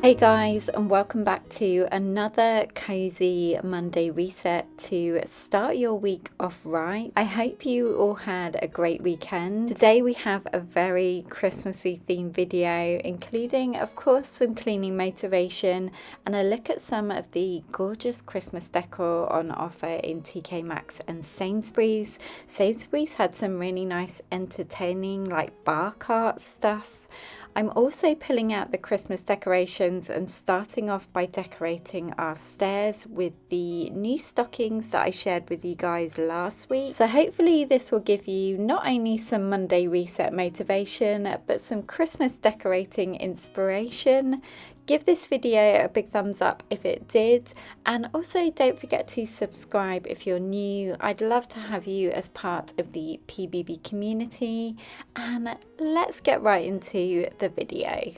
Hey guys, and welcome back to another cozy Monday reset to start your week off right. I hope you all had a great weekend. Today we have a very Christmassy themed video, including of course some cleaning motivation and a look at some of the gorgeous Christmas decor on offer in TK Maxx and Sainsbury's. Sainsbury's had some really nice entertaining like bar cart stuff. I'm also pulling out the Christmas decorations and starting off by decorating our stairs with the new stockings that I shared with you guys last week. So hopefully this will give you not only some Monday reset motivation, but some Christmas decorating inspiration. Give this video a big thumbs up if it did, and also don't forget to subscribe if you're new. I'd love to have you as part of the PBB community, and let's get right into the video.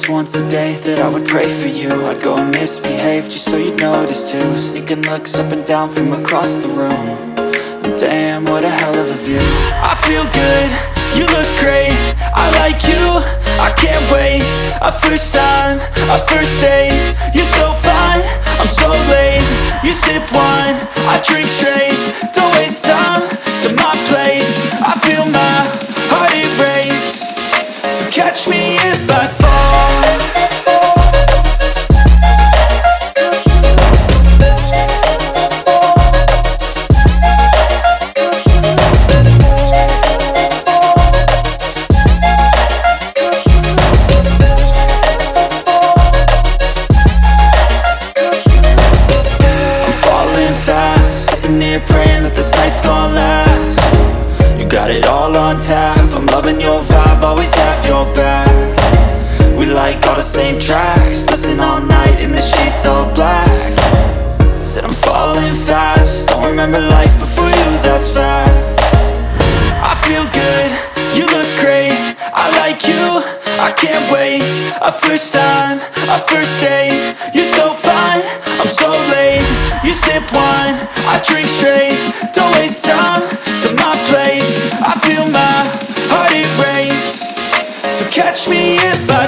once a day that I would pray for you. I'd go and misbehave just so you'd notice too. Sneaking looks up and down from across the room. And damn, what a hell of a view. I feel good, you look great, I like you, I can't wait. A first time, a first date. You're so fine, I'm so late. You sip wine, I drink straight. Don't waste time to my place. I feel my heart erase. So catch me if I fall. Praying that this night's gonna last. You got it all on tap, I'm loving your vibe, always have your back. We like all the same tracks, listen all night in the sheets all black. Said I'm falling fast, don't remember life before you, that's fact. I feel good, you look great, I like you, I can't wait. A first time, a first date. You're so fine, I'm so late. You sip wine, I drink straight. Don't waste time to my place. I feel my heart erase. So catch me if I